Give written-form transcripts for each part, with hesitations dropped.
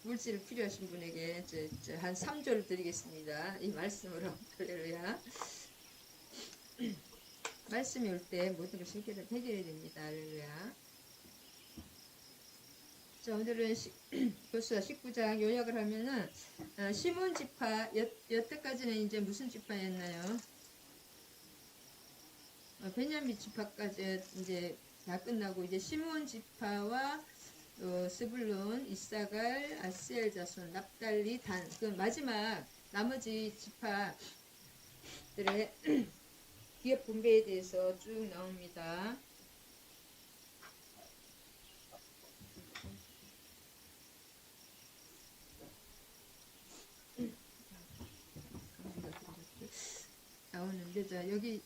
물질 필요하신 분에게 한 3조를 드리겠습니다. 이 말씀으로. 할렐루야. 말씀이 올 때 모든 것이 해결이 됩니다. 할렐루야. 자, 오늘은 교수와 19장 요약을 하면은, 시몬 지파, 여태까지는 이제 무슨 지파였나요? 베냐민 지파까지 이제 다 끝나고, 이제 시몬 지파와 스불론, 이사갈, 아셀 자손, 납달리, 단, 그 마지막 나머지 지파들의 기업 분배에 대해서 쭉 나옵니다. 나오는데, 자, 여기,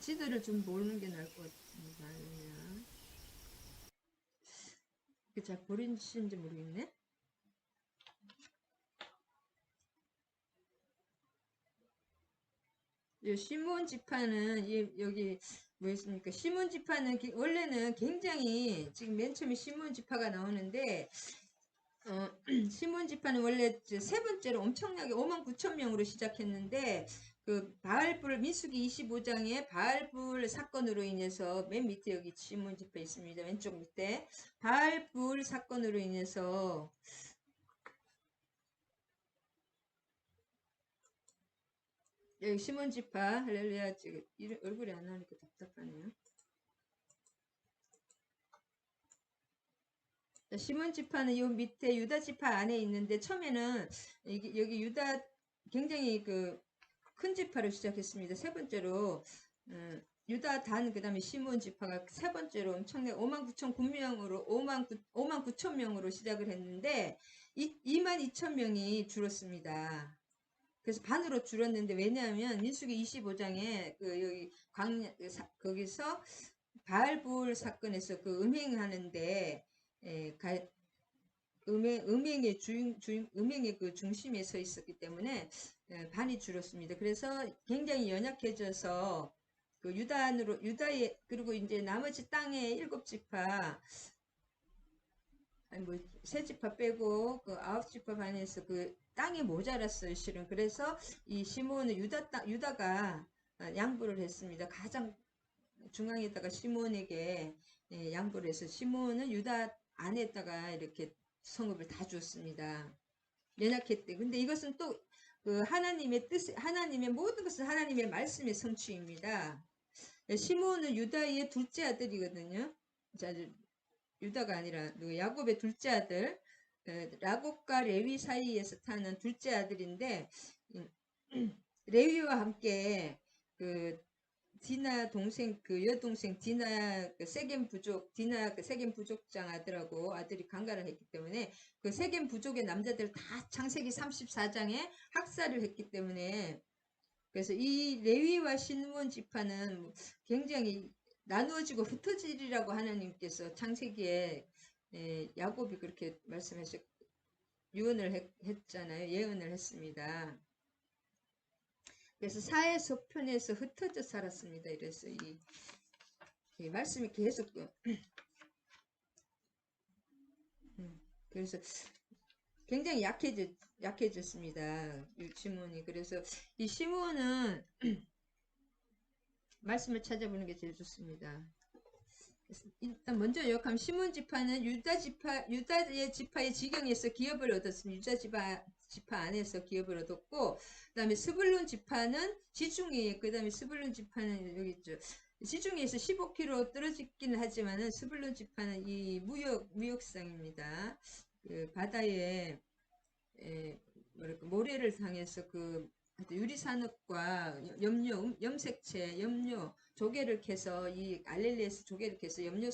지도를 좀 보는 게 나을 것 같습니다. 잘 보이시는지 모르겠네. 시몬 지파는 여기 뭐였습니까? 시몬 지파는 원래는 굉장히 지금 맨 처음에 시몬 지파가 나오는데 시몬 지파는 원래 세 번째로 엄청나게 59,000명으로 시작했는데 그 바알불 민수기 25장에 바알불 사건으로 인해서 맨 밑에 여기 시몬 지파 있습니다. 왼쪽 밑에 바알불 사건으로 인해서 여기 시몬 지파 할렐루야. 지금 얼굴이 안 나오니까 답답하네요. 시몬 지파는 요 밑에 유다 지파 안에 있는데 처음에는 여기 유다 굉장히 그 큰 지파로 시작했습니다. 세 번째로 유다 단 그다음에 시몬 지파가 세 번째로 엄청나게 59,000명으로 59,000명으로 시작을 했는데 22,000명이 줄었습니다. 그래서 반으로 줄었는데 왜냐하면 민수기 25장에 그 여기 거기서 바알불 사건에서 그 음행하는데 음행의 그 중심에 서 있었기 때문에 반이 줄었습니다. 그래서 굉장히 연약해져서 그 유다의 그리고 이제 나머지 땅의 7지파 아니 세 지파 빼고 그 9지파 반에서 그 땅이 모자랐어요, 실은. 그래서 이 시몬은 유다가 양보를 했습니다. 가장 중앙에다가 시몬에게 양보를 해서 시몬은 유다 안에다가 이렇게 성읍을 다 주었습니다. 연약했대. 근데 이것은 또 그 하나님의 뜻, 하나님의 모든 것은 하나님의 말씀의 성취입니다. 시몬은 유다의 둘째 아들이거든요. 자, 유다가 아니라 야곱의 둘째 아들, 라곱과 레위 사이에서 타는 둘째 아들인데 레위와 함께 그 디나 동생 그 여동생 디나 그 세겜 부족장 아들이 강간을 했기 때문에 그 세겜 부족의 남자들 다 창세기 34장에 학살을 했기 때문에 그래서 이 레위와 시몬 지파는 굉장히 나누어지고 흩어지리라고 하나님께서 창세기에 야곱이 그렇게 말씀하셨 유언을 했잖아요. 예언을 했습니다. 그래서 사해서편에서 흩어져 살았습니다. 이래서 이 말씀이 계속 그래서 굉장히 약해졌습니다. 이 시몬이. 그래서 이 시몬은 말씀을 찾아보는 게 제일 좋습니다. 일단 먼저 요약하면 시몬 지파는 유다의 지파의 지경에서 기업을 얻었습니다. 지파 안에서 기업을 얻었고, 그 다음에 스불론 지파는 지중해, 그 다음에 스불론 지파는 여기 있죠. 지중해에서 15km 떨어지기는 하지만은 스불론 지파는 이 무역상입니다. 그 바다에 뭐랄까 모래를 당해서 그 유리산업과 염색체, 염료, 조개를 캐서 이 알렐리에서 조개를 캐서 염료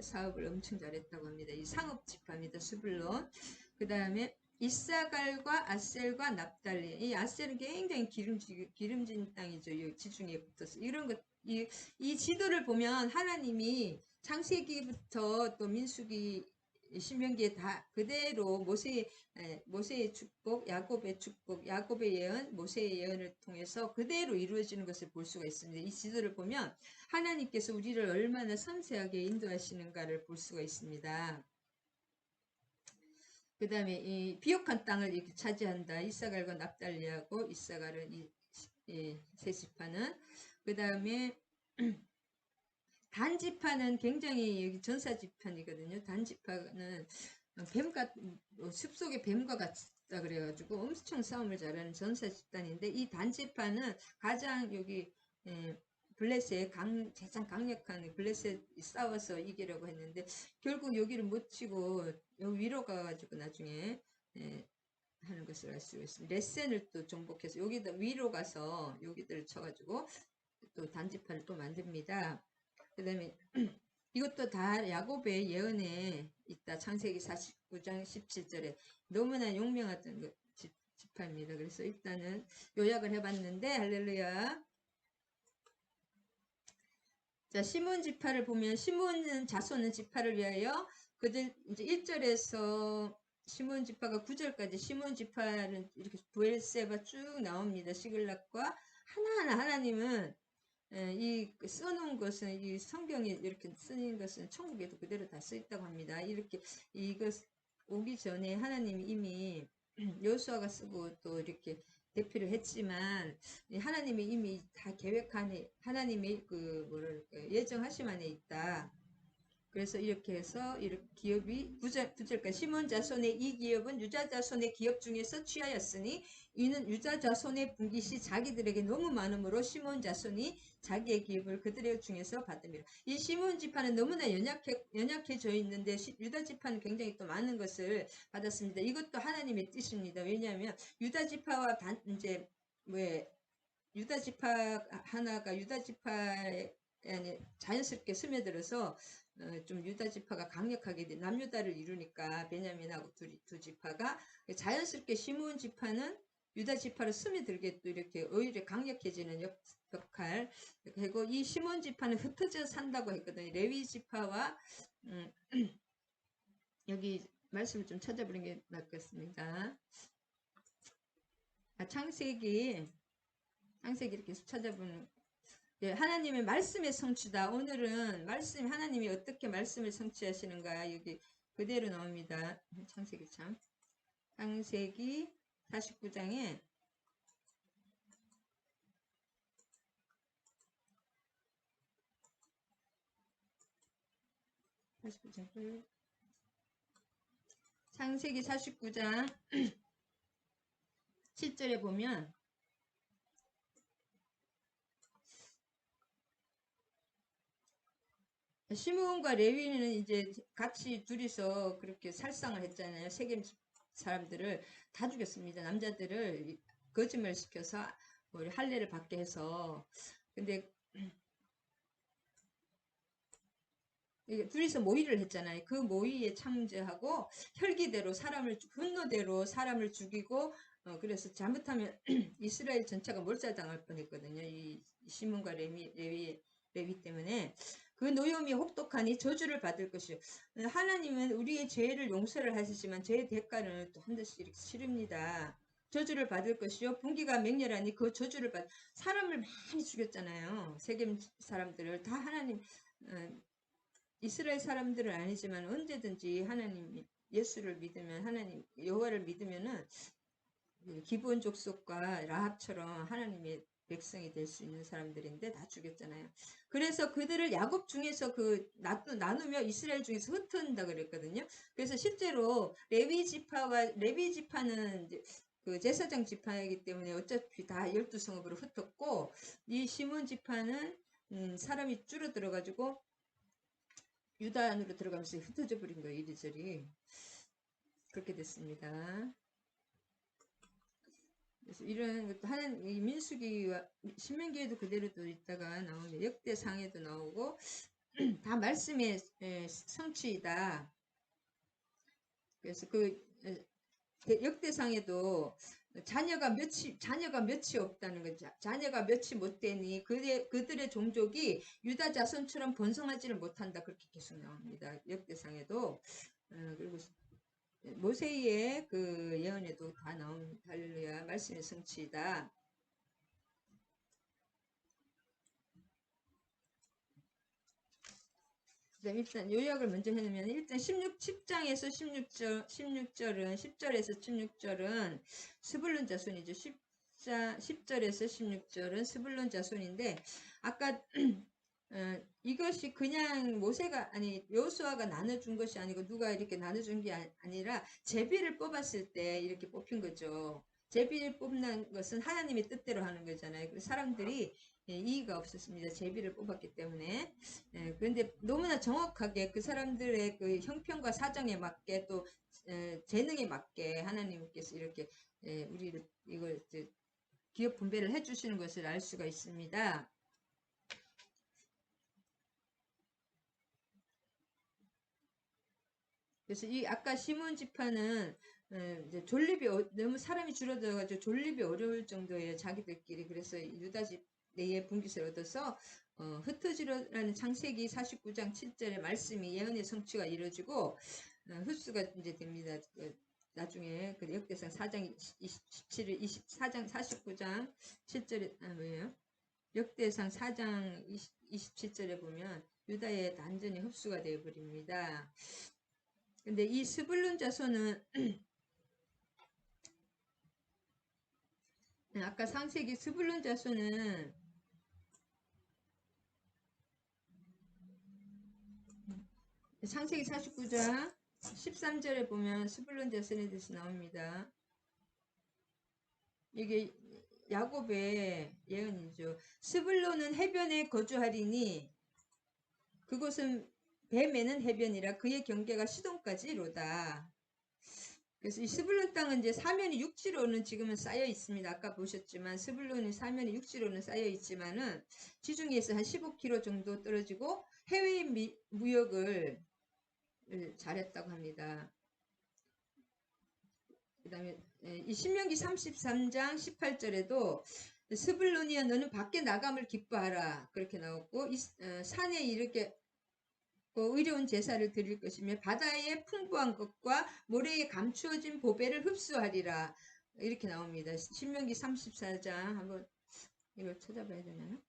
사업을 엄청 잘했다고 합니다. 이 상업 지파입니다. 스불론. 그 다음에 이사갈과 아셀과 납달리. 이 아셀은 굉장히 기름진 땅이죠. 이 지중해에 붙어서 이런 것. 이 지도를 보면 하나님이 창세기부터 또 민수기 신명기에 다 그대로 모세의 축복, 야곱의 예언, 모세의 예언을 통해서 그대로 이루어지는 것을 볼 수가 있습니다. 이 지도를 보면 하나님께서 우리를 얼마나 섬세하게 인도하시는가를 볼 수가 있습니다. 그 다음에 이 비옥한 땅을 이렇게 차지한다. 이사갈과 납달리하고 이사갈은 세 지파는. 그 다음에 단지파는 굉장히 여기 전사지판이거든요. 단지파는 숲속의 뱀과 같다 그래가지고 엄청 싸움을 잘하는 전사 집단인데, 이 단지파는 가장 여기 블레셋 가장 강력한 블레셋 싸워서 이기려고 했는데 결국 여기를 못 치고 여기 위로 가가지고 나중에 하는 것을 알 수 있습니다. 레센을 또 정복해서 여기다 위로 가서 여기들을 쳐가지고 또 단지파를 또 만듭니다. 그 다음에 이것도 다 야곱의 예언에 있다. 창세기 49장 17절에 너무나 용맹했던 지파입니다. 그래서 일단은 요약을 해봤는데, 할렐루야. 자, 시몬 지파를 보면 시몬은 자손은 지파를 위하여 그들 이제 1절에서 시몬 지파가 9절까지 시몬 지파는 이렇게 부엘세바 쭉 나옵니다. 시글락과 하나하나 하나님은 이 써놓은 것은 이 성경에 이렇게 쓰인 것은 천국에도 그대로 다 써있다고 합니다. 이렇게 이것 오기 전에 하나님이 이미 여호수아가 쓰고 또 이렇게 대피를 했지만 하나님이 이미 다 계획한 하나님의 그 뭐랄까 예정하심 안에 있다. 그래서 이렇게 해서 이렇게 기업이 9절까지 시몬 자손의 이 기업은 유다 자손의 기업 중에서 취하였으니 이는 유다 자손의 분깃이 자기들에게 너무 많으므로 시몬 자손이 자기의 기업을 그들의 중에서 받습니다. 이 시몬 지파는 너무나 연약해져 있는데 유다 지파는 굉장히 또 많은 것을 받았습니다. 이것도 하나님의 뜻입니다. 왜냐하면 유다 지파와 이제 유다 지파 하나가 유다 지파에 자연스럽게 스며들어서 좀 유다 지파가 강력하게 남유다를 이루니까 베냐민하고 두 지파가 자연스럽게 시몬 지파는 유다 지파로 스며들게 또 이렇게 오히려 강력해지는 역할. 그리고 이 시몬 지파는 흩어져 산다고 했거든요. 레위 지파와 여기 말씀을 좀 찾아보는 게 맞겠습니다. 창세기 이렇게 찾아보는, 하나님의 말씀의 성취다. 오늘은 말씀, 하나님이 어떻게 말씀을 성취하시는가 여기 그대로 나옵니다. 창세기 49장에 49장 7절에 보면 시므온과 레위는 이제 같이 둘이서 그렇게 살상을 했잖아요. 세겜 사람들을 다 죽였습니다. 남자들을 거짓말 시켜서 할례를 받게 해서. 근데 둘이서 모의를 했잖아요. 그 모의에 참여하고 혈기대로 분노대로 사람을 죽이고 그래서 잘못하면 이스라엘 전체가 몰살당할 뻔했거든요. 이 시몬과 레위 때문에. 그 노염이 혹독하니 저주를 받을 것이요. 하나님은 우리의 죄를 용서를 하시지만 죄의 대가는 또 한 대씩 이렇게 치릅니다. 저주를 받을 것이요. 분기가 맹렬하니 그 저주를 사람을 많이 죽였잖아요. 세겜 사람들을 다 하나님 이스라엘 사람들은 아니지만 언제든지 하나님 예수를 믿으면 하나님 여호와를 믿으면은 기브온 족속과 라합처럼 하나님의 백성이 될 수 있는 사람들인데 다 죽였잖아요. 그래서 그들을 야곱 중에서 나누며 이스라엘 중에서 흩어진다 그랬거든요. 그래서 실제로 레위 지파는 이제 그 제사장 지파이기 때문에 어차피 다 12성읍으로 흩었고, 이 시몬 지파는 사람이 줄어들어 가지고 유다 안으로 들어가면서 흩어져 버린 거예요. 이리저리 그렇게 됐습니다. 그래서 이런 것도 이 민수기와 신명기에도 그대로도 있다가 나오면 역대상에도 나오고 다 말씀의 성취이다. 그래서 그 역대상에도 자녀가 몇이 없다는 거죠. 자녀가 몇이 못 되니 그들의 종족이 유다 자손처럼 번성하지를 못한다. 그렇게 계속 나옵니다. 역대상에도 그리고 모세이의 그 예언에도 다 나온 할렐루야 말씀의 성취이다. 그다음 일단 요약을 먼저 해놓으면 일단 10장에서 16절은 10절에서 16절은 스불론 자손이죠. 10절에서 16절은 스불론 자손인데 아까 이것이 그냥 모세가 아니 여호수아가 나눠준 것이 아니고 누가 이렇게 나눠준 게 아니라 제비를 뽑았을 때 이렇게 뽑힌 거죠. 제비를 뽑는 것은 하나님의 뜻대로 하는 거잖아요. 그래서 사람들이 이의가 없었습니다. 제비를 뽑았기 때문에. 그런데 너무나 정확하게 그 사람들의 그 형편과 사정에 맞게 또 재능에 맞게 하나님께서 이렇게 우리를 이걸 기업 분배를 해주시는 것을 알 수가 있습니다. 그래서 이 아까 시몬 지파는 이제 존립이 너무 사람이 줄어들어가지고 존립이 어려울 정도예요. 자기들끼리. 그래서 유다 집 내에 분깃을 얻어서 흩어지라는 창세기 49장 7절의 말씀이 예언의 성취가 이루어지고 흡수가 이제 됩니다. 나중에 그 역대상 4장 27일 24장 49장 7절에 뭐예요? 역대상 4장 27절에 보면 유다의 단전이 흡수가 되어 버립니다. 근데 이 스불론 자손은 아까 창세기 스불론 자손은 창세기 49장 13절에 보면 스불론 자손에 대해서 나옵니다. 이게 야곱의 예언이죠. 스불론은 해변에 거주하리니 그곳은 배 매는 해변이라 그의 경계가 시돈까지로다. 그래서 이 스불론 땅은 이제 사면이 육지로는 지금은 쌓여 있습니다. 아까 보셨지만 스불론이 사면이 육지로는 쌓여 있지만은 지중해에서 한 15km 정도 떨어지고 해외 무역을 잘했다고 합니다. 그 다음에 이 신명기 33장 18절에도 스불론이야 너는 밖에 나감을 기뻐하라 그렇게 나왔고 산에 이렇게 의로운 제사를 드릴 것이며 바다에 풍부한 것과 모래에 감추어진 보배를 흡수하리라 이렇게 나옵니다. 신명기 34장 한번 이걸 찾아봐야 되나요?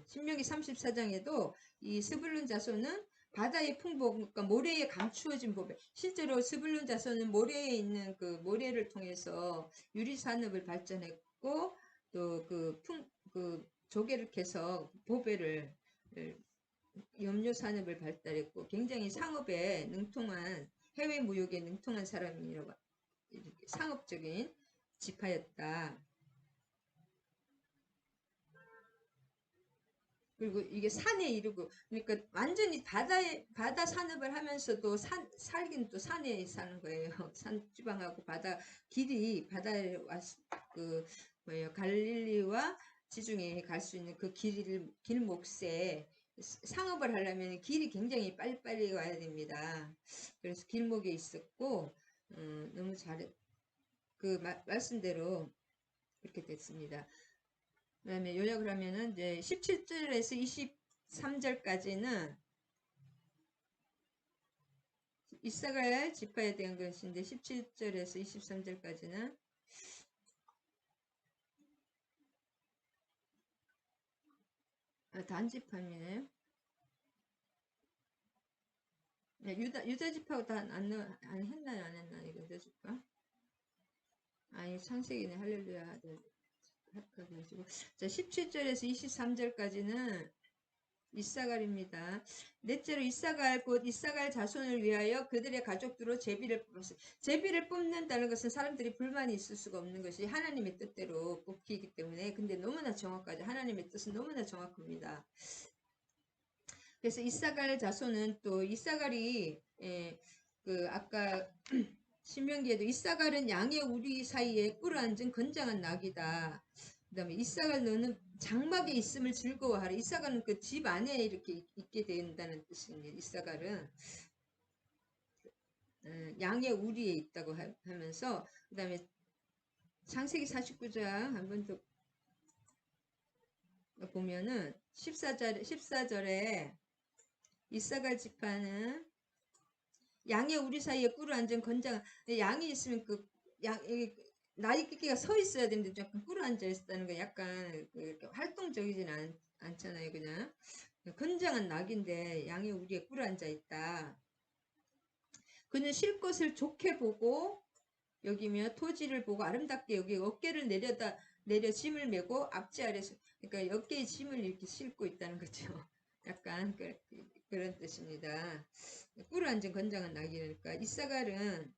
신명기 34장에도 이 스불론 자손은 바다의 풍부한 것과 모래에 감추어진 보배 실제로 스불론 자손은 모래에 있는 그 모래를 통해서 유리 산업을 발전했고 또 그 조개를 캐서 보배를 염료 산업을 발달했고 굉장히 상업에 능통한 해외 무역에 능통한 사람이라고 상업적인 지파였다. 그리고 이게 산에 이르고 그러니까 완전히 바다 산업을 하면서도 살긴 또 산에 사는 거예요. 산 지방하고 바다 길이 바다에 그 뭐예요 갈릴리와 지중해에 갈 수 있는 그 길목새 상업을 하려면 길이 굉장히 빨리빨리 와야 됩니다. 그래서 길목에 있었고 너무 그 말씀대로 그렇게 됐습니다. 그 다음에 요약을 하면은 이제 17절에서 23절까지는 이사갈 지파에 대한 것인데 17절에서 23절까지는 단지파이네요. 유다 지파가 다 안 했나요? 안 했나요? 유다 지파? 아니 창세기네 할렐루야. 가지고 자 17절에서 23절까지는 이사갈입니다. 넷째로 이사갈 곧 이사갈 자손을 위하여 그들의 가족들로 제비를 뽑았어요. 제비를 뽑는다는 것은 사람들이 불만이 있을 수가 없는 것이 하나님의 뜻대로 뽑히기 때문에 근데 너무나 정확하죠. 하나님의 뜻은 너무나 정확합니다. 그래서 이사갈 자손은 또 이사갈이 그 아까 신명기에도 이사갈은 양의 우리 사이에 꿇어앉은 건장한 낙이다. 그 다음에 이사갈 너는 장막에 있음을 즐거워하라. 이사갈은 그 집 안에 이렇게 있게 된다는 뜻입니다. 이사갈은 양의 우리에 있다고 하면서 그 다음에 창세기 49장 한번 더 보면은 14절에 이사갈 지파는 양의 우리 사이에 꿀을 앉은 건장. 양이 있으면 나이끼가 서 있어야 되는데 약간 꿀을 앉아 있다는 거 약간 이렇게 활동적이진 않잖아요. 그냥 건장한 낙인데 양의 우리에 꿀을 앉아 있다. 그는 쉴 것을 좋게 보고 여기며 토지를 보고 아름답게 여기 어깨를 내려 짐을 메고 앞지 아래서 그러니까 어깨에 짐을 이렇게 싣고 있다는 거죠. 약간 그런 뜻입니다. 꿀을 앉은 건장한 낙이니까 이사갈은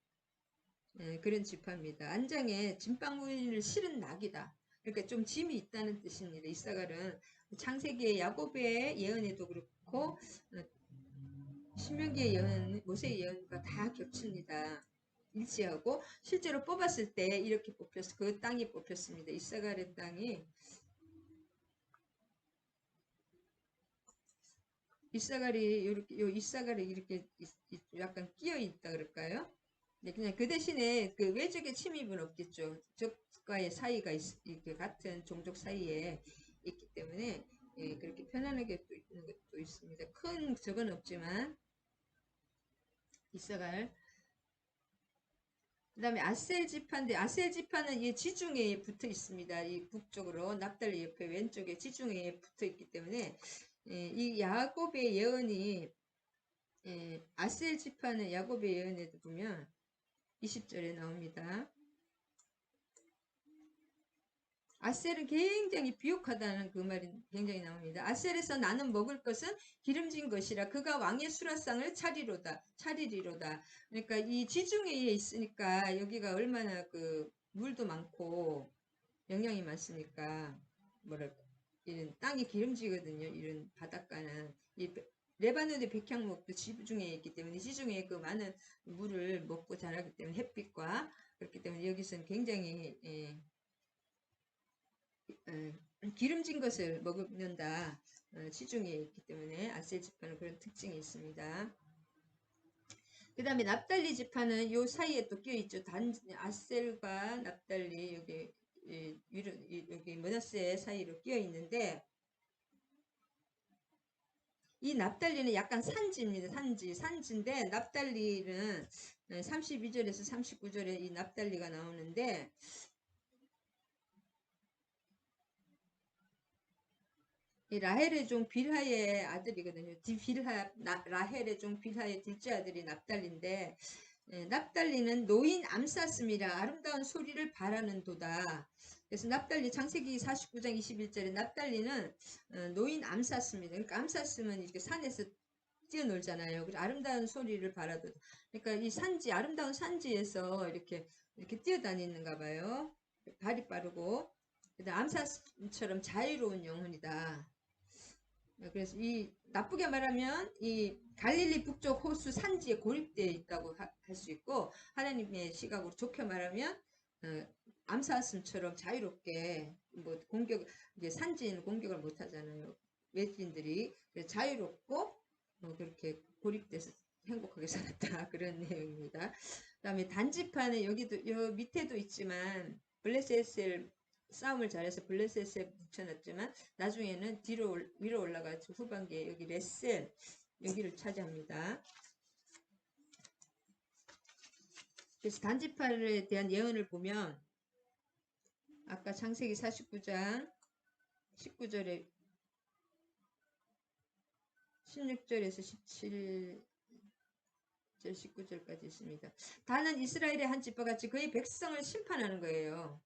그런 지파입니다. 안장에 짐방울을 실은 낙이다. 그러니까 좀 짐이 있다는 뜻입니다. 이사갈은 창세기의 야곱의 예언에도 그렇고 신명기의 예언, 모세의 예언과 다 겹칩니다. 일치하고 실제로 뽑았을 때 이렇게 뽑혔어. 그 땅이 뽑혔습니다. 이사갈의 땅이 이사갈이 이렇게 약간 끼어 있다 그럴까요? 네, 그냥 그 대신에 그 외적의 침입은 없겠죠. 적과의 사이가 이렇게 같은 종족 사이에 있기 때문에 그렇게 편안하게 또 있는 것도 있습니다. 큰 적은 없지만 이사갈. 그 다음에 아셀 지파인데 아셀 지파는 이 지중해에 붙어 있습니다. 이 북쪽으로 납달리 옆에 왼쪽에 지중해에 붙어 있기 때문에 이 야곱의 예언이 아셀 지파는 야곱의 예언에도 보면 20절에 나옵니다. 아셀은 굉장히 비옥하다는 그 말이 굉장히 나옵니다. 아셀에서 나는 먹을 것은 기름진 것이라 그가 왕의 수라상을 차리리로다. 그러니까 이 지중해에 있으니까 여기가 얼마나 그 물도 많고 영양이 많습니까? 뭐랄까 이런 땅이 기름지거든요. 이런 바닷가는 이 레바논의 백향목도 지중해에 있기 때문에 지중해에 그 많은 물을 먹고 자라기 때문에 햇빛과 그렇기 때문에 여기서는 굉장히 기름진 것을 먹는다. 시중에 있기 때문에 아셀 지파는 그런 특징이 있습니다. 그 다음에 납달리 지파는 요 사이에 또 끼어있죠. 아셀과 납달리 여기 여기 머너스의 사이로 끼어있는데 이 납달리는 약간 산지입니다. 산지인데 납달리는 32절에서 39절에 이 납달리가 나오는데 이 라헬의 종 빌하의 아들이거든요. 라헬의 종 빌하의 둘째 아들이 납달리인데 납달리는 노인 암쌌습니다. 아름다운 소리를 바라는 도다. 그래서 납달리 창세기 49장 21절에 납달리는 노인 암쌌습니다. 그러니까 암쌌으면 이렇게 산에서 뛰어놀잖아요. 그래서 아름다운 소리를 바라도 그러니까 이 산지 아름다운 산지에서 이렇게 뛰어다니는가 봐요. 발이 빠르고 암사처럼 자유로운 영혼이다. 그래서 이 나쁘게 말하면 이 갈릴리 북쪽 호수 산지에 고립되어 있다고 할 수 있고 하나님의 시각으로 좋게 말하면 암사슴처럼 자유롭게 뭐 이제 산지에는 공격을 못 하잖아요. 외지인들이 자유롭고 그렇게 고립돼서 행복하게 살았다 그런 내용입니다. 그다음에 단지파는 여기도 밑에도 있지만 블레셋을 싸움을 잘해서 블레셋에 붙여놨지만 나중에는 위로 올라가서 후반기에 여기 레셀 여기를 차지합니다. 그래서 단지파에 대한 예언을 보면 아까 창세기 49장 19절에 16절에서 17절 19절까지 있습니다. 다는 이스라엘의 한 지파 같이 그의 백성을 심판하는 거예요.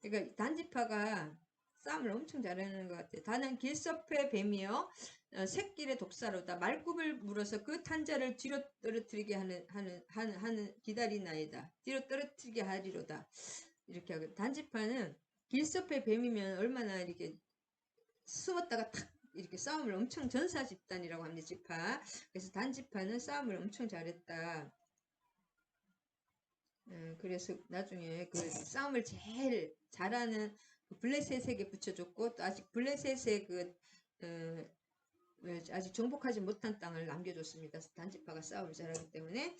그러니까 단지파가 싸움을 엄청 잘하는 것 같아요. 다는 길섭의 뱀이요 새끼의 독사로다. 말굽을 물어서 그 탄자를 뒤로 떨어뜨리게 하는 기다리나이다. 뒤로 떨어뜨리게 하리로다. 이렇게 하고 단지파는 길섭의 뱀이면 얼마나 이렇게 숨었다가 탁 이렇게 싸움을 엄청 전사 집단이라고 합니다. 지파. 그래서 단지파는 싸움을 엄청 잘했다. 그래서 나중에 그 싸움을 제일 잘하는 블레셋에게 붙여줬고 또 아직 블레셋의 아직 정복하지 못한 땅을 남겨줬습니다. 단지파가 싸움을 잘하기 때문에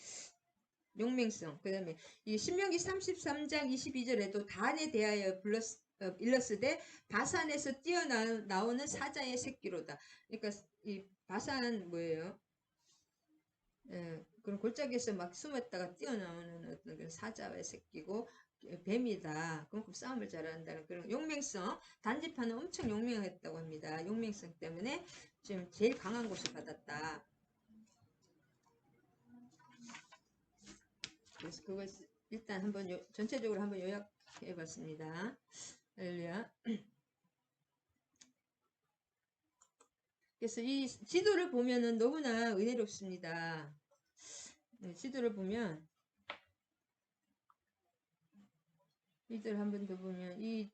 용맹성. 그 다음에 이 신명기 33장 22절에도 단에 대하여 일러스되 바산에서 뛰어나오는 사자의 새끼로다. 그러니까 이 바산 뭐예요? 그런 골짜기에서 막 숨었다가 뛰어나오는 어떤 그런 사자의 새끼고 뱀이다. 그만큼 싸움을 잘한다는 그런 용맹성. 단지파는 엄청 용맹했다고 합니다. 용맹성 때문에 지금 제일 강한 곳을 받았다. 그래서 그걸 일단 한번 전체적으로 한번 요약해 봤습니다. 할렐루야. 그래서 이 지도를 보면은 너무나 은혜롭습니다. 지도를 보면 이들 한 번 더 보면 이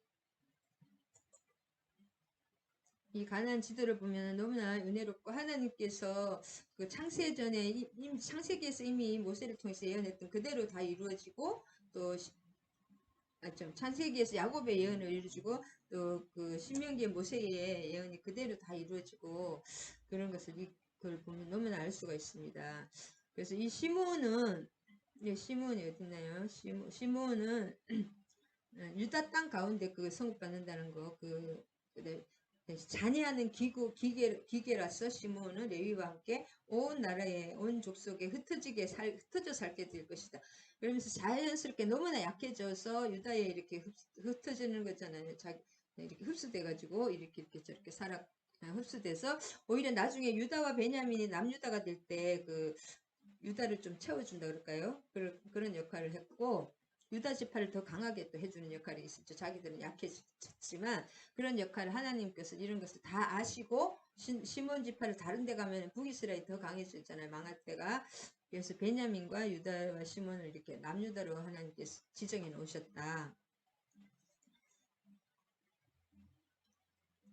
가나안 지도를 보면 너무나 은혜롭고 하나님께서 그 창세전에 창세기에서 이미 모세를 통해서 예언했던 그대로 다 이루어지고 또 창세기에서 야곱의 예언을 이루어지고 또 그 신명기의 모세의 예언이 그대로 다 이루어지고 그런 것을 그걸 보면 너무나 알 수가 있습니다. 그래서 이 시므온은 시므온이 어딨나요? 시므온은 유다 땅 가운데 그 성읍받는다는 거, 잔해하는 기계라서 시므온은 레위와 함께 온 나라에 온 족속에 흩어져 살게 될 것이다. 그러면서 자연스럽게 너무나 약해져서 유다에 이렇게 흩어지는 거잖아요. 이렇게 흡수돼가지고 이렇게 저렇게 흡수돼서 오히려 나중에 유다와 베냐민이 남유다가 될 때 그 유다를 좀 채워준다 그럴까요? 그런 역할을 했고 유다 지파를 더 강하게 또 해주는 역할이 있었죠. 자기들은 약해졌지만 그런 역할을 하나님께서 이런 것을 다 아시고 시몬 지파를 다른 데 가면 북이스라엘이 더 강해졌잖아요. 망할 때가. 그래서 베냐민과 유다와 시몬을 이렇게 남유다로 하나님께서 지정해 놓으셨다.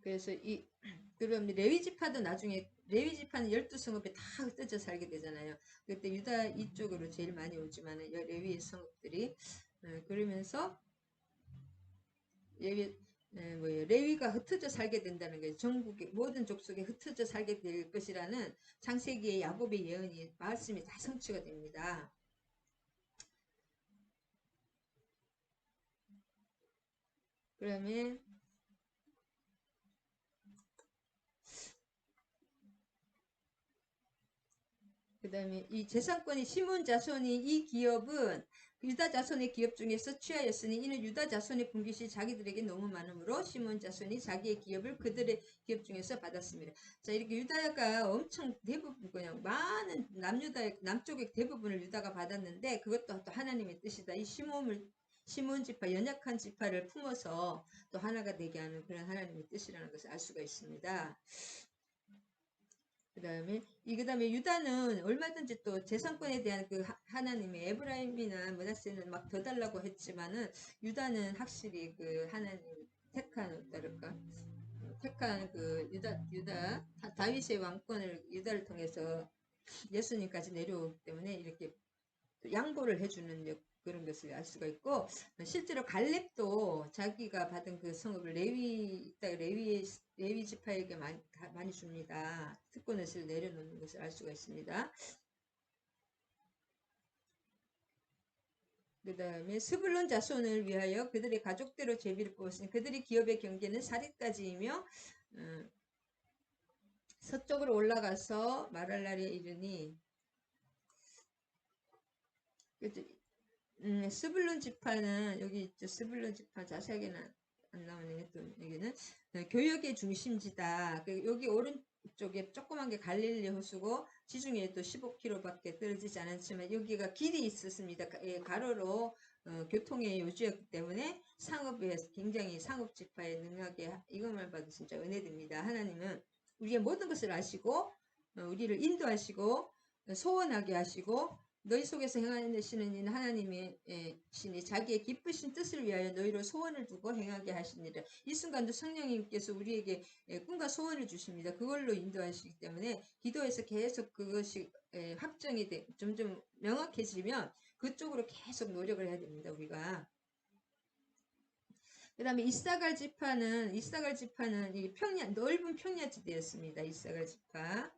그래서 그럼 레위 지파도 나중에 레위 지파는 12성읍에 다 흩어져 살게 되잖아요. 그때 유다 이쪽으로 제일 많이 오지만 레위의 성읍들이 그러면서 레위가 흩어져 살게 된다는 거예요. 전국의 모든 족속에 흩어져 살게 될 것이라는 창세기의 야곱의 예언이 말씀이 다 성취가 됩니다. 그다음에 이 재산권이 시몬 자손이 이 기업은 유다 자손의 기업 중에서 취하였으니 이는 유다 자손의 분깃이 자기들에게 너무 많으므로 시몬 자손이 자기의 기업을 그들의 기업 중에서 받았습니다. 자, 이렇게 유다가 엄청 대부분 그냥 많은 남쪽의 대부분을 유다가 받았는데 그것도 또 하나님의 뜻이다. 이 시몬 지파 연약한 지파를 품어서 또 하나가 되게 하는 그런 하나님의 뜻이라는 것을 알 수가 있습니다. 그다음에 유다는 얼마든지 또 재산권에 대한 그 하나님의 에브라임이나 므낫세는 막 더 달라고 했지만은 유다는 확실히 그 하나님 택한 그 유다 다윗의 왕권을 유다를 통해서 예수님까지 내려오기 때문에 이렇게 양보를 해주는 그런 것을 알 수가 있고 실제로 갈렙도 자기가 받은 그 성읍을 레위 지파에게 많이 줍니다. 특권을 내려놓는 것을 알 수가 있습니다. 그 다음에 스불론 자손을 위하여 그들의 가족대로 제비를 뽑았으니 그들의 기업의 경계는 사리까지이며 서쪽으로 올라가서 마랄라리에 이르니 스불론 지파는 여기 있죠. 스불론 지파 자세하게는 안 나오네요. 또 여기는 교역의 중심지다. 여기 오른쪽에 조그만 게 갈릴리 호수고 지중해 또 15km밖에 떨어지지 않았지만 여기가 길이 있었습니다. 가로로 교통의 요지였기 때문에 상업에 굉장히 상업 지파에 능하게 이것만 봐도 진짜 은혜됩니다. 하나님은 우리의 모든 것을 아시고 우리를 인도하시고 소원하게 하시고 너희 속에서 행하시는 이는 하나님의 신이 자기의 기쁘신 뜻을 위하여 너희로 소원을 두고 행하게 하시니라. 이 순간도 성령님께서 우리에게 꿈과 소원을 주십니다. 그걸로 인도하시기 때문에 기도에서 계속 그것이 확정이 점점 명확해지면 그쪽으로 계속 노력을 해야 됩니다. 우리가. 그 다음에 이사갈 지파는 이 넓은 평야지대였습니다. 이사갈 지파.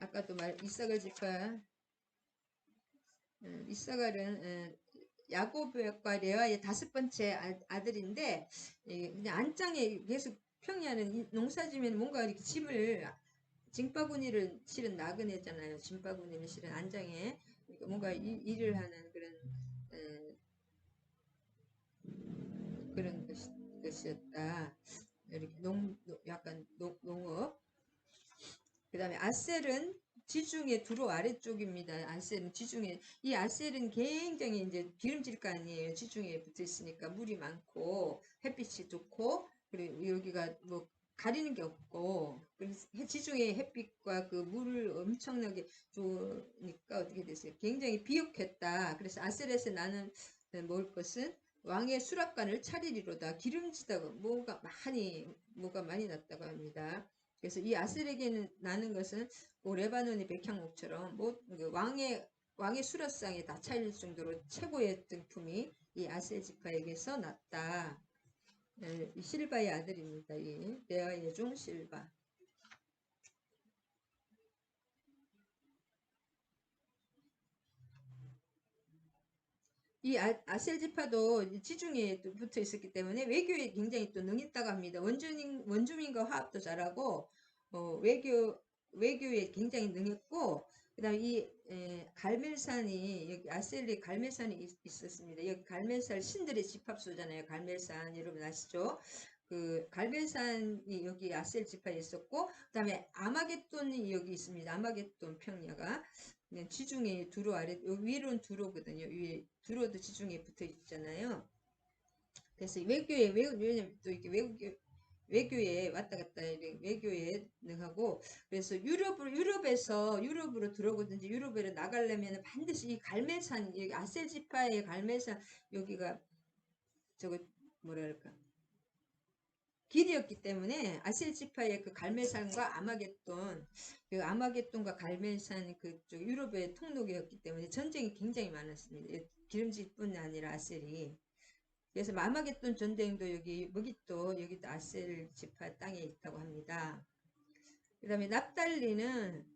아까도 이사갈 지파 이사갈은 야곱과 레아의 5번째 아들인데 그냥 안장에 계속 평야는 농사지면 뭔가 이렇게 집을 징바구니를 실은 나그네잖아요. 짐바구니를 실은 안장에 그러니까 뭔가 일을 하는 그런 그런 것이었다. 이렇게 약간 농업. 그 다음에 아셀은 지중해 두로 아래쪽입니다. 아셀은 지중해. 이 아셀은 굉장히 이제 기름질 거 아니에요. 지중해에 붙어 있으니까 물이 많고 햇빛이 좋고 그리고 여기가 뭐 가리는 게 없고 그래서 지중해 햇빛과 그 물을 엄청나게 주니까 어떻게 됐어요? 굉장히 비옥했다. 그래서 아셀에서 나는 먹을 것은 왕의 수락관을 차리리로다. 기름지다고 뭐가 많이 났다고 합니다. 그래서 이 아셀에게 나는 것은 레바논의 백향목처럼 그 왕의 수라상에 다 차릴 정도로 최고의 등품이 이 아셀 지파에게서 났다. 이 실바의 아들입니다. 이 레아의 종 실바. 이 아셀 지파도 지중해에 또 붙어 있었기 때문에 외교에 굉장히 또 능했다고 합니다. 원주민과 화합도 잘하고 외교에 굉장히 능했고 그다음에 이 갈멜산이 여기 아셀에 갈멜산이 있었습니다. 여기 갈멜산 신들의 집합소잖아요. 갈멜산 여러분 아시죠? 그 갈멜산이 여기 아셀 지파에 있었고 그다음에 아마겟돈이 여기 있습니다. 아마겟돈 평야가 지중해 두로 아래 위로는 두로거든요. 위에 두로도 지중해 붙어 있잖아요. 그래서 왜냐면 또 이렇게 외교에 왔다 갔다 외교에 능하고 그래서 유럽으로 들어오든지 유럽으로 나가려면 반드시 이 갈멜산 여기 아셀 지파의 갈멜산 여기가 저거 뭐랄까 길이었기 때문에 아셀 지파의 그 갈멜산과 그 아마겟돈과 갈멜산 그쪽 유럽의 통로이었기 때문에 전쟁이 굉장히 많았습니다. 기름질뿐 아니라 아셀이. 그래서 아마겟돈 전쟁도 여기 무기또 여기도 아셀 지파 땅에 있다고 합니다. 그 다음에 납달리가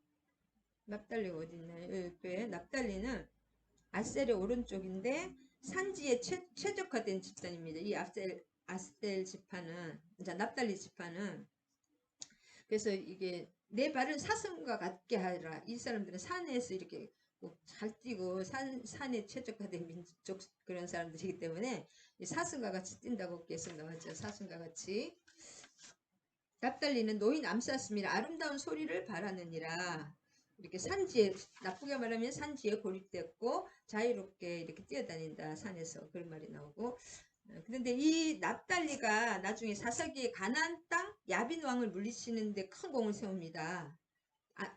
어디 있나요? 옆에 납달리는 아셀의 오른쪽인데 산지에 최적화된 집단입니다. 이 아셀 지파는 납달리 지파는 그래서 이게 내 발을 사슴과 같게 하라. 이 사람들은 산에서 이렇게 잘 뛰고 산에 최적화된 민족 그런 사람들이기 때문에 사슴과 같이 뛴다고 계속 나왔죠. 사슴과 같이. 납달리는 노인 암사슴이라 아름다운 소리를 바라느니라. 이렇게 산지에 나쁘게 말하면 산지에 고립됐고 자유롭게 이렇게 뛰어다닌다 산에서 그런 말이 나오고 그런데 이 납달리가 나중에 사사기의 가나안 땅 야빈 왕을 물리치는데 큰 공을 세웁니다.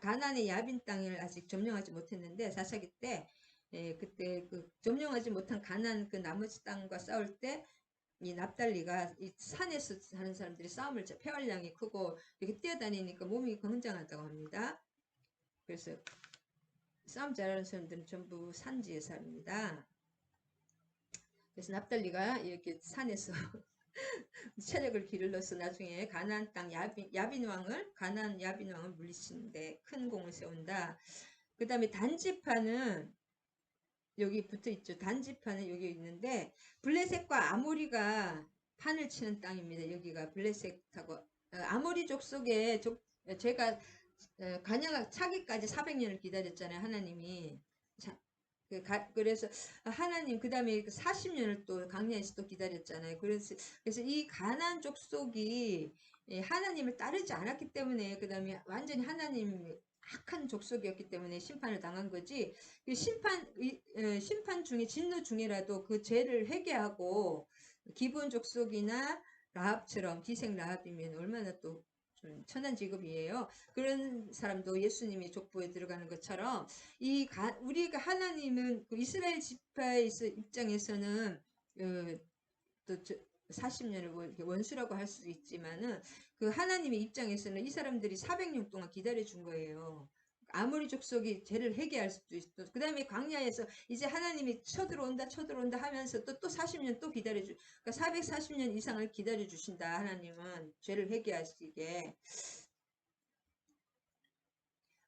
가나안의 야빈 땅을 아직 점령하지 못했는데 사사기 때 그때 그 점령하지 못한 가나안 그 나머지 땅과 싸울 때 이 납달리가 이 산에서 사는 사람들이 싸움을 폐활량이 크고 이렇게 뛰어다니니까 몸이 건장하다고 합니다. 그래서 싸움 잘하는 사람들은 전부 산지에 삽니다. 그래서 납달리가 이렇게 산에서 체력을 기울여서 나중에 가나안 땅 가나안 야빈 왕을 물리치는데 큰 공을 세운다. 그 다음에 단지파는 여기 붙어 있죠. 단지파는 여기 있는데 블레셋과 아모리가 판을 치는 땅입니다. 여기가 블레셋하고 아모리족 속에 제가 간야가 차기까지 400년을 기다렸잖아요. 하나님이. 그래서 하나님 그 다음에 40년을 또 광야에서 또 기다렸잖아요. 그래서 이 가나안 족속이 하나님을 따르지 않았기 때문에 그 다음에 완전히 하나님 악한 족속이었기 때문에 심판을 당한 거지. 심판 중에 진노 중에라도 그 죄를 회개하고 기본 족속이나 라합처럼 기생 라합이면 얼마나 또 천한 직업이에요. 그런 사람도 예수님이 족보에 들어가는 것처럼 우리가 하나님은 그 이스라엘 지파의 입장에서는 또 40년을 원수라고 할 수도 있지만은 그 하나님의 입장에서는 이 사람들이 400년 동안 기다려 준 거예요. 아무리 족속이 죄를 회개할 수도 있고 그 다음에 광야에서 이제 하나님이 쳐들어온다 하면서 또 40년 또 기다려주 그러니까 440년 이상을 기다려 주신다. 하나님은 죄를 회개하시게.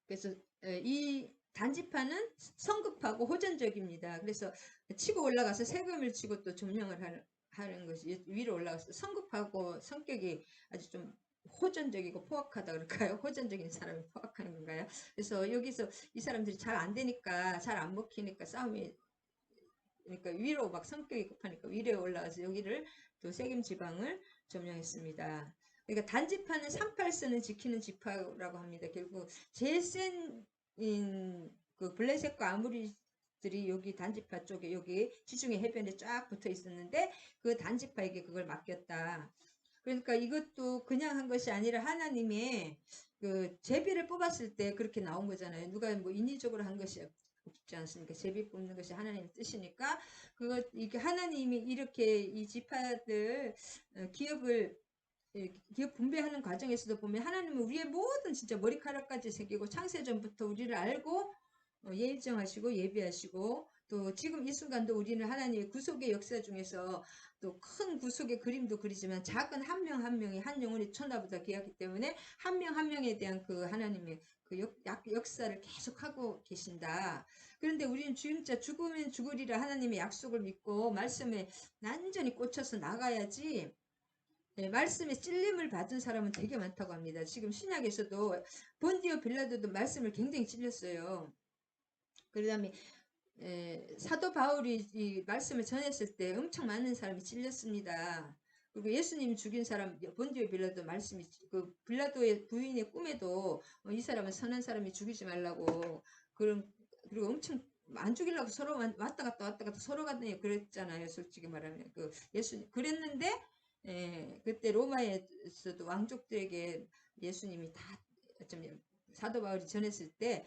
그래서 이 단지파는 성급하고 호전적입니다. 그래서 치고 올라가서 세금을 치고 또 점령을 하는 것이 위로 올라가서 성급하고 성격이 아주 좀 호전적이고 포악하다 그럴까요? 호전적인 사람이 포악한 건가요? 그래서 여기서 이 사람들이 잘 안 되니까, 잘 안 먹히니까 싸움이, 그러니까 위로 막 성격이 급하니까 위로 올라와서 여기를 또 세겜 지방을 점령했습니다. 그러니까 단지파는 38선을 지키는 지파라고 합니다. 결국 제일 센 그 블레셋과 아무리들이 여기 단지파 쪽에 여기 지중해 해변에 쫙 붙어 있었는데 그 단지파에게 그걸 맡겼다. 그러니까 이것도 그냥 한 것이 아니라 하나님의 그 제비를 뽑았을 때 그렇게 나온 거잖아요. 누가 뭐 인위적으로 한 것이 없지 않습니까? 제비 뽑는 것이 하나님의 뜻이니까 그거 이게 하나님이 이렇게 이 지파들 기업을 기업 분배하는 과정에서도 보면 하나님은 우리의 모든 진짜 머리카락까지 새기고 창세전부터 우리를 알고 예정하시고 예비하시고 또 지금 이 순간도 우리는 하나님의 구속의 역사 중에서 또 큰 구속의 그림도 그리지만 작은 한 명 한 명이 한 영혼이 천하보다 귀하기 때문에 한 명 한 명에 대한 그 하나님의 그 역사를 계속하고 계신다. 그런데 우리는 진짜 죽으면 죽으리라 하나님의 약속을 믿고 말씀에 완전히 꽂혀서 나가야지. 네, 말씀에 찔림을 받은 사람은 되게 많다고 합니다. 지금 신약에서도 본디오 빌라도도 말씀을 굉장히 찔렸어요. 그 다음에 사도 바울이 이 말씀을 전했을 때 엄청 많은 사람이 찔렸습니다. 그리고 예수님이 죽인 사람 본디오 빌라도 말씀이 그 빌라도의 부인의 꿈에도 이 사람은 선한 사람이 죽이지 말라고 그런 그리고 엄청 안 죽이려고 서로 왔다 갔다 서로 갔다 그랬잖아요. 솔직히 말하면 그 예수님 그랬는데 그때 로마에서도 왕족들에게 예수님이 다좀 사도 바울이 전했을 때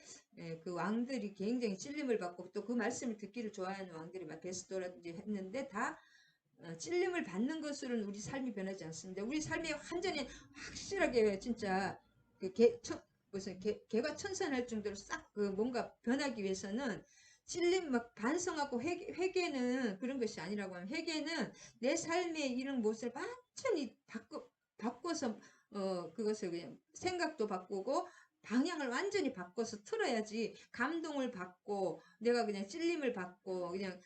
그 왕들이 굉장히 찔림을 받고 또 그 말씀을 듣기를 좋아하는 왕들이 막 베스도라든지 했는데 다 찔림을 받는 것으로는 우리 삶이 변하지 않습니다. 우리 삶이 완전히 확실하게 진짜 그 무슨 개가 천선할 정도로 싹 그 뭔가 변하기 위해서는 찔림 막 반성하고 회개는 그런 것이 아니라고 하면 회개는 내 삶의 이런 모습을 완전히 바꿔서 그것을 그냥 생각도 바꾸고 방향을 완전히 바꿔서 틀어야지 감동을 받고 내가 그냥 찔림을 받고 그냥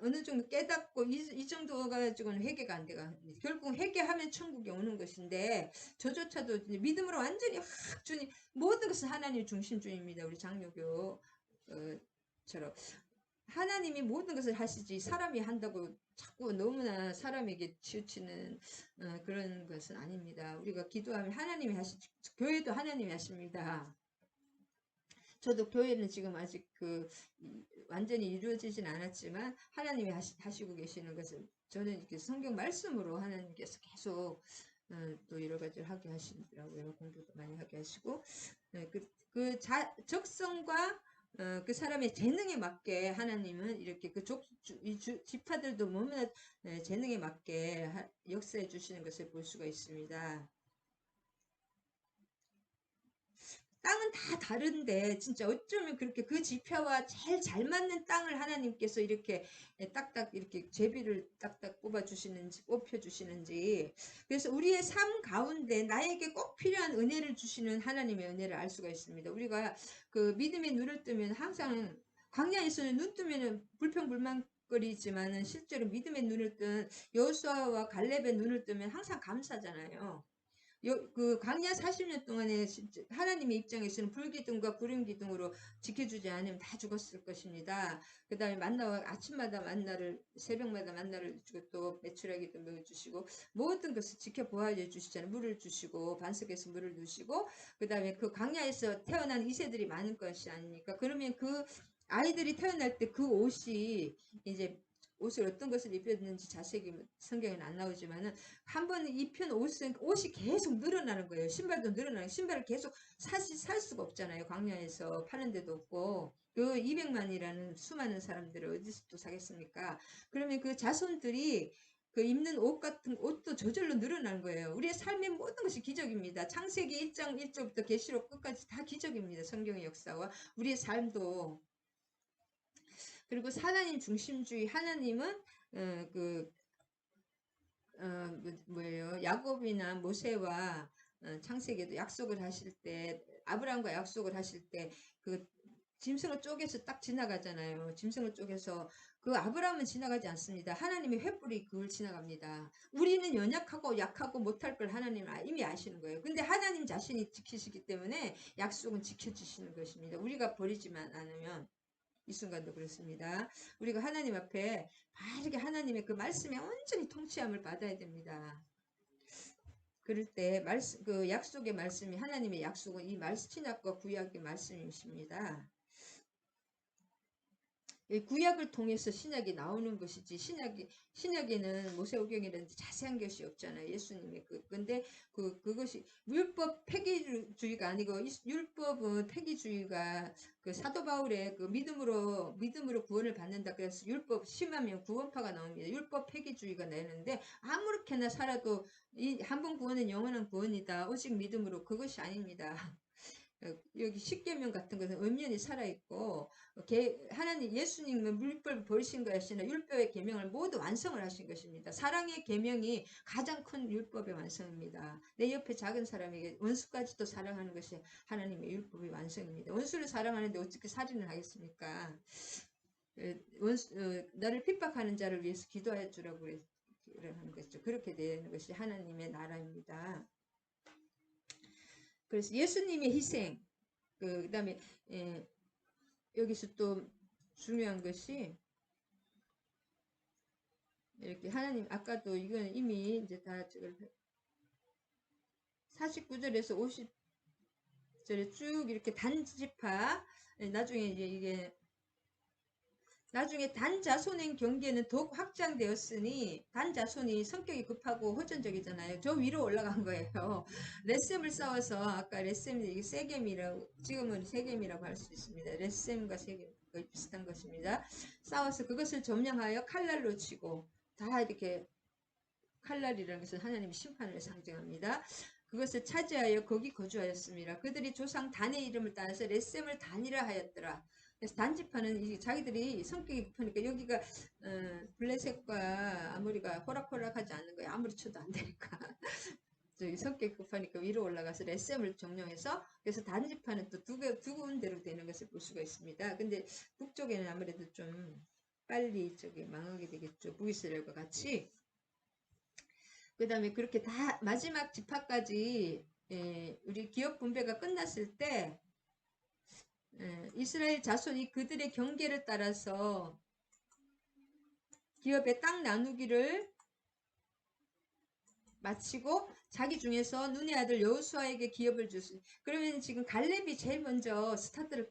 어느 정도 깨닫고 이 정도 가지고는 회개가 안 돼가 결국 회개하면 천국에 오는 것인데 저조차도 믿음으로 완전히 확 주님 모든 것은 하나님 중심주의입니다. 우리 장로교 처럼 하나님이 모든 것을 하시지 사람이 한다고 자꾸 너무나 사람에게 치우치는 그런 것은 아닙니다. 우리가 기도하면 하나님이 하시지 교회도 하나님이 하십니다. 저도 교회는 지금 아직 완전히 이루어지진 않았지만 하나님이 하시고 계시는 것을 저는 이렇게 성경 말씀으로 하나님께서 계속 또 여러 가지를 하게 하시더라고요. 공부도 많이 하게 하시고 적성과 그 사람의 재능에 맞게 하나님은 이렇게 지파들도 너무나 재능에 맞게 역사해 주시는 것을 볼 수가 있습니다. 땅은 다 다른데 진짜 어쩌면 그렇게 그 지표와 제일 잘 맞는 땅을 하나님께서 이렇게 딱딱 이렇게 제비를 딱딱 뽑아 주시는지 그래서 우리의 삶 가운데 나에게 꼭 필요한 은혜를 주시는 하나님의 은혜를 알 수가 있습니다. 우리가 그 믿음의 눈을 뜨면 항상 광야에서는 눈 뜨면은 불평불만거리지만은 실제로 믿음의 눈을 뜬 여호수아와 갈렙의 눈을 뜨면 항상 감사잖아요. 그 광야 40년 동안에 하나님의 입장에서는 불기둥과 구름기둥으로 지켜주지 않으면 다 죽었을 것입니다. 그 다음에 만나와 아침마다 만나를 새벽마다 만나를 주고 또 메추라기도 먹여주시고 모든 것을 지켜보아 주시잖아요. 물을 주시고 반석에서 물을 두시고 그 다음에 그 광야에서 태어난 이세들이 많은 것이 아닙니까? 그러면 그 아이들이 태어날 때 그 옷이 이제 옷을 어떤 것을 입었는지 자세히 성경에는 안 나오지만은 한 번 입힌 옷이 계속 늘어나는 거예요. 신발도 늘어나는 신발을 계속 살 수가 없잖아요. 광야에서 파는 데도 없고 그 200만이라는 수많은 사람들을 어디서 또 사겠습니까? 그러면 그 자손들이 그 입는 옷 같은 옷도 저절로 늘어나는 거예요. 우리의 삶의 모든 것이 기적입니다. 창세기 1장 1절부터 계시록 끝까지 다 기적입니다. 성경의 역사와 우리의 삶도 그리고 하나님 중심주의 하나님은 뭐예요? 야곱이나 모세와 창세기에도 약속을 하실 때 아브라함과 약속을 하실 때 그 짐승을 쪼개서 딱 지나가잖아요. 짐승을 쪼개서 그 아브라함은 지나가지 않습니다. 하나님의 횃불이 그걸 지나갑니다. 우리는 연약하고 약하고 못할 걸 하나님은 이미 아시는 거예요. 근데 하나님 자신이 지키시기 때문에 약속은 지켜주시는 것입니다. 우리가 버리지만 않으면. 이 순간도 그렇습니다. 우리가 하나님 앞에 바르게 하나님의 그 말씀에 온전히 통치함을 받아야 됩니다. 그럴 때 말씀, 그 약속의 말씀이 하나님의 약속은 이 말씀 신약과 구약의 말씀이십니다. 구약을 통해서 신약이 나오는 것이지 신약에는 모세오경이라든지 자세한 것이 없잖아요. 예수님의 근데 그것이 율법 폐기주의가 아니고 율법은 폐기주의가 그 사도 바울의 그 믿음으로 구원을 받는다. 그래서 율법 심하면 구원파가 나옵니다. 율법 폐기주의가 내는데 아무렇게나 살아도 이 한 번 구원은 영원한 구원이다. 오직 믿음으로 그것이 아닙니다. 여기 십계명 같은 것은 엄연히 살아있고 하나님 예수님은 율법을 버리신 것이 아니라 율법의 계명을 모두 완성을 하신 것입니다. 사랑의 계명이 가장 큰 율법의 완성입니다. 내 옆에 작은 사람에게 원수까지도 사랑하는 것이 하나님의 율법의 완성입니다. 원수를 사랑하는데 어떻게 살인을 하겠습니까? 나를 핍박하는 자를 위해서 기도해 주라고 하는 것이죠. 그렇게 되는 것이 하나님의 나라입니다. 그래서 예수님의 희생, 그다음에 여기서 또 중요한 것이 이렇게 하나님 아까도 이건 이미 이제 다 49절에서 50절에 쭉 이렇게 단지파 나중에 이제 이게 나중에 단자손의 경계는 더욱 확장되었으니 단자손이 성격이 급하고 호전적이잖아요. 저 위로 올라간 거예요. 레셈을 싸워서 아까 레셈이 이게 세겜이라고 지금은 세겜이라고 할 수 있습니다. 레셈과 세겜 비슷한 것입니다. 싸워서 그것을 점령하여 칼날로 치고 다 이렇게 칼날이라는 것은 하나님의 심판을 상징합니다. 그것을 차지하여 거기 거주하였습니다. 그들이 조상 단의 이름을 따라서 레셈을 단이라 하였더라. 그래서 단지파는 자기들이 성격이 급하니까 여기가 블레셋과 아모리가 호락호락하지 않는 거예요. 아무리 쳐도 안 되니까. 저기 성격이 급하니까 위로 올라가서 레셈을 점령해서 그래서 단지파는 또 두 군데로 되는 것을 볼 수가 있습니다. 근데 북쪽에는 아무래도 좀 빨리 저기 망하게 되겠죠. 북이스라엘과 같이. 그 다음에 그렇게 다 마지막 지파까지 우리 기업 분배가 끝났을 때 이스라엘 자손이 그들의 경계를 따라서 기업의 땅 나누기를 마치고 자기 중에서 눈의 아들 여호수아에게 기업을 주시. 그러면 지금 갈렙이 제일 먼저 스타트를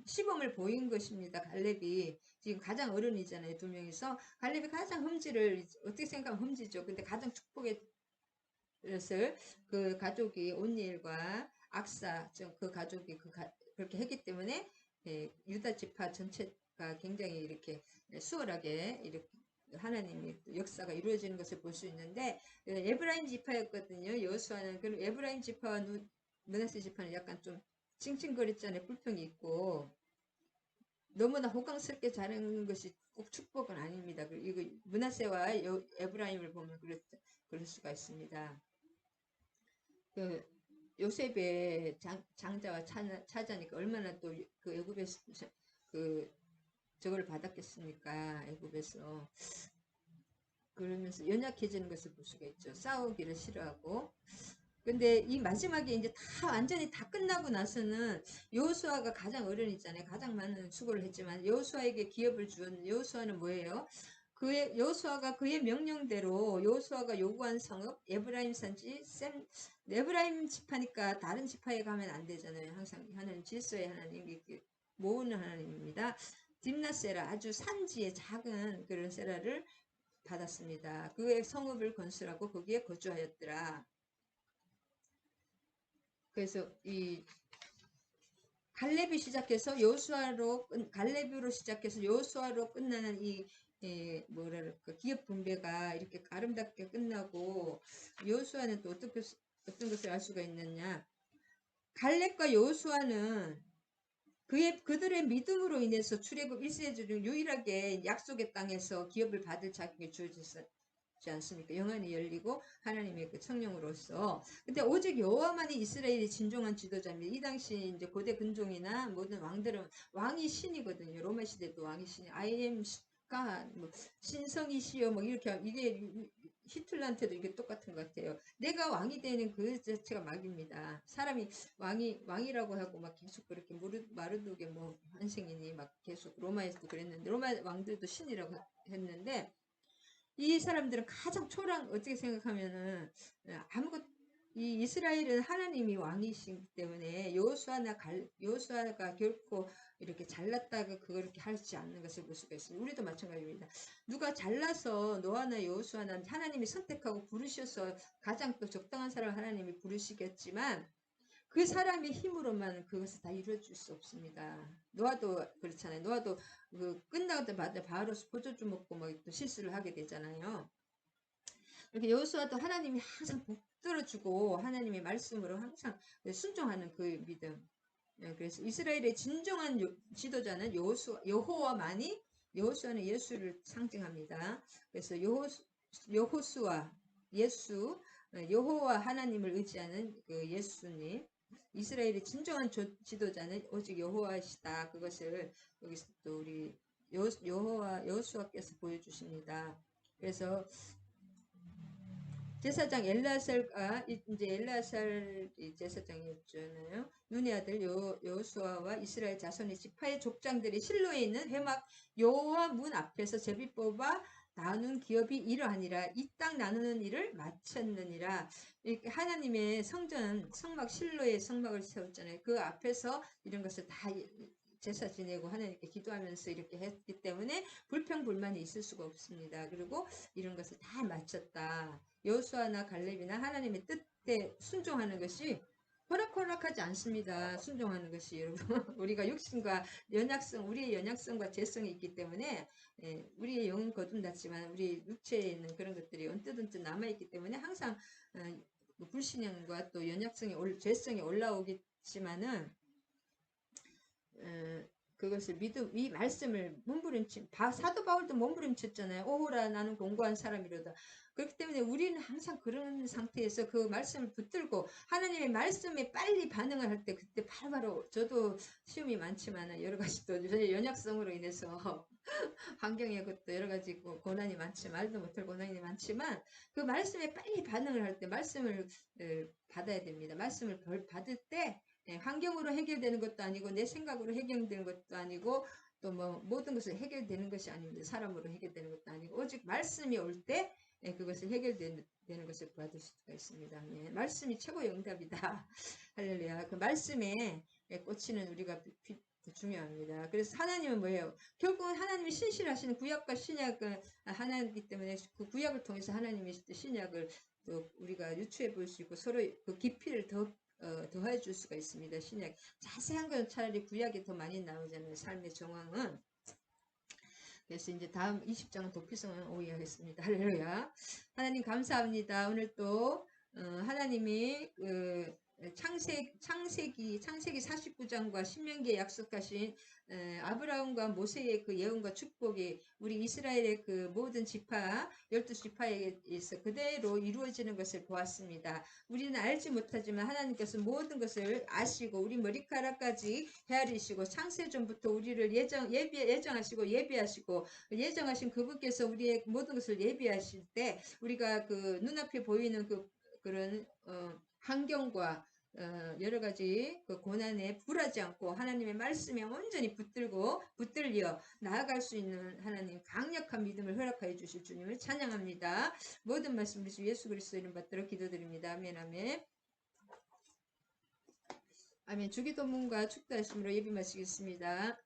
시범을 보인 것입니다. 갈렙이 지금 가장 어른이잖아요. 두 명이서 갈렙이 가장 흠지를 어떻게 생각하면 흠지죠. 근데 가장 축복의 것을 그 가족이 온니엘과 악사 그 가족이 그렇게 했기 때문에 유다 지파 전체가 굉장히 이렇게 수월하게 이렇게 하나님의 역사가 이루어지는 것을 볼 수 있는데 에브라임 지파였거든요. 여호수아는. 그럼 에브라임 지파와 므낫세 지파는 약간 좀 찡찡거렸잖아요. 불평이 있고 너무나 호강스럽게 자라는 것이 꼭 축복은 아닙니다. 이거 므낫세와 에브라임을 보면 그럴 수가 있습니다. 그 요셉의 장자와 차자니까 얼마나 또 그 애굽에서 그 저걸 받았겠습니까? 애굽에서. 그러면서 연약해지는 것을 볼 수가 있죠. 싸우기를 싫어하고. 근데 이 마지막에 이제 다 완전히 다 끝나고 나서는 여호수아가 가장 어른이잖아요. 가장 많은 수고를 했지만 여호수아에게 기업을 준 여호수아는 뭐예요? 여호수아가 그의 명령대로 여호수아가 요구한 성읍 에브라임 산지 에브라임 지파니까 다른 지파에 가면 안 되잖아요. 항상 하나님 질서의 하나님 모으는 하나님입니다. 딥나세라 아주 산지의 작은 그런 세라를 받았습니다. 그의 성읍을 건설하고 거기에 거주하였더라. 그래서 이 갈렙이 시작해서 갈렙으로 시작해서 여호수아로 끝나는 이 뭐랄까 기업 분배가 이렇게 아름답게 끝나고 여호수아는 또 어떤 것을 알 수가 있느냐? 갈렙과 여호수아는 그들의 믿음으로 인해서 출애굽 1세대 중 유일하게 약속의 땅에서 기업을 받을 자격이 주어졌어요. 않습니까? 영안이 열리고 하나님의 그 성령으로서. 근데 오직 여호와만이 이스라엘의 진정한 지도자입니다. 이 당시 이제 고대 근종이나 모든 왕들은 왕이 신이거든요. 로마 시대도 왕이 신이 I am God, 뭐 신성이시여 뭐 이렇게 이게 히틀러한테도 이게 똑같은 것 같아요. 내가 왕이 되는 그 자체가 막입니다. 사람이 왕이라고 하고 막 계속 그렇게 마르두게 뭐 한생이니 막 계속 로마에서도 그랬는데 로마 왕들도 신이라고 했는데 이 사람들은 가장 어떻게 생각하면은 아무것 이 이스라엘은 하나님이 왕이시기 때문에 여호수아가 결코 이렇게 잘났다가 그걸 이렇게 하지 않는 것을 볼 수가 있습니다. 우리도 마찬가지입니다. 누가 잘나서 노아나 여호수아나 하나님이 선택하고 부르셔서 가장 또 적당한 사람을 하나님이 부르시겠지만 그 사람의 힘으로만 그것을 다 이루어줄 수 없습니다. 노아도 그렇잖아요. 노아도 그 끝나자마자 바로 포도주 먹고 막 또 실수를 하게 되잖아요. 이렇게 여호수아도 하나님이 항상 붙들어주고 하나님의 말씀으로 항상 순종하는 그 믿음. 그래서 이스라엘의 진정한 지도자는 여호와만이 여호수아는 예수를 상징합니다. 그래서 여호수아 예수 여호와 하나님을 의지하는 그 예수님 이스라엘의 진정한 지도자는 오직 여호와이시다. 그것을 여기서 또 우리 여호수아께서 보여주십니다. 그래서 제사장 엘라살과 이제 엘라살이 제사장이었잖아요. 눈의 아들 여호수아와 이스라엘 자손의 지파의 족장들이 실로에 있는 회막 여호와 문 앞에서 제비 뽑아 나눈 기업이 이러하니라. 이 땅 나누는 일을 마쳤느니라. 이렇게 하나님의 성막 실로의 성막을 세웠잖아요. 그 앞에서 이런 것을 다 제사 지내고 하나님께 기도하면서 이렇게 했기 때문에 불평불만이 있을 수가 없습니다. 그리고 이런 것을 다 마쳤다. 여호수아나 갈렙이나 하나님의 뜻에 순종하는 것이 호락호락하지 않습니다. 순종하는 것이 여러분 우리가 육신과 우리의 연약성과 죄성이 있기 때문에 우리의 영은 거듭났지만 우리 육체에 있는 그런 것들이 언뜻 남아있기 때문에 항상 불신앙과 또 연약성이 죄성이 올라오겠지만은 그것을 이 말씀을 사도 바울도 몸부림쳤잖아요. 오호라 나는 공고한 사람이로다. 그렇기 때문에 우리는 항상 그런 상태에서 그 말씀을 붙들고 하나님의 말씀에 빨리 반응을 할 때 그때 바로 저도 시험이 많지만 여러 가지 또 연약성으로 인해서 환경의 것도 여러 가지 고난이 많지만 말도 못할 고난이 많지만 그 말씀에 빨리 반응을 할 때 말씀을 받아야 됩니다. 말씀을 받을 때 환경으로 해결되는 것도 아니고 내 생각으로 해결되는 것도 아니고 또 뭐 모든 것을 해결되는 것이 아닙니다. 사람으로 해결되는 것도 아니고 오직 말씀이 올 때 그것을 해결되는 것을 받을 수가 있습니다. 말씀이 최고의 응답이다. 할렐루야. 그 말씀에 꽂히는 우리가 중요합니다. 그래서 하나님은 뭐예요? 결국은 하나님이 신실하시는 구약과 신약을 하나이기 때문에 그 구약을 통해서 하나님의 신약을 또 우리가 유추해 볼 수 있고 서로 그 깊이를 더해 줄 수가 있습니다. 신약 자세한 건 차라리 구약이 더 많이 나오잖아요. 삶의 정황은. 그래서 이제 다음 20장은 도피성을 오해하겠습니다. 할렐루야. 하나님 감사합니다. 오늘 또 하나님이 창세기 49장과 신명기에 약속하신 아브라함과 모세의 그 예언과 축복이 우리 이스라엘의 그 모든 지파 12지파에서 그대로 이루어지는 것을 보았습니다. 우리는 알지 못하지만 하나님께서 모든 것을 아시고 우리 머리카락까지 헤아리시고 창세전부터 우리를 예정하시고 예비하시고 예정하신 그분께서 우리의 모든 것을 예비하실 때 우리가 그 눈앞에 보이는 그런 환경과 여러 가지 그 고난에 불하지 않고 하나님의 말씀에 온전히 붙들려 나아갈 수 있는 하나님 강력한 믿음을 허락하여 주실 주님을 찬양합니다. 모든 말씀 우리 주 예수 그리스도 이름 받들어 기도드립니다. 아멘 아멘. 아멘. 주기도문과 축도하심으로 예배 마치겠습니다.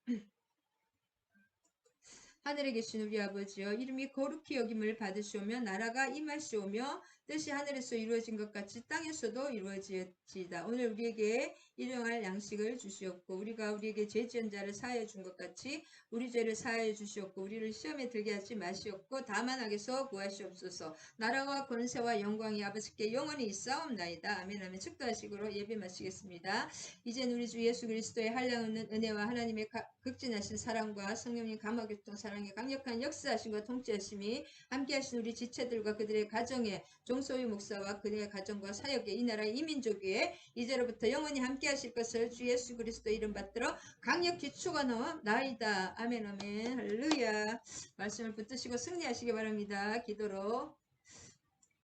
하늘에 계신 우리 아버지여 이름이 거룩히 여김을 받으시오며 나라가 임하시오며 뜻이 하늘에서 이루어진 것 같이 땅에서도 이루어지이다. 오늘 우리에게 일용할 양식을 주시옵고 우리가 우리에게 죄 지은 자를 사하여 준 것 같이 우리 죄를 사하여 주시옵고 우리를 시험에 들게 하지 마시옵고 다만 악에서 구하시옵소서. 나라와 권세와 영광이 아버지께 영원히 있사옵나이다. 아멘. 아멘. 축도하시고로 예배 마치겠습니다. 이젠 우리 주 예수 그리스도의 한량없는 은혜와 하나님의 극진하신 사랑과 성령님 감화교통 사랑의 강력한 역사하심과 통치하심이 함께하신 우리 지체들과 그들의 가정에 종소유 목사와 그의 가정과 사역에 이 나라의 이민족 위에 이제로부터 영원히 함께하실 것을 주 예수 그리스도 이름 받들어 강력히 축원하옵나이다. 아멘 아멘 할렐루야. 말씀을 붙드시고 승리하시기 바랍니다. 기도로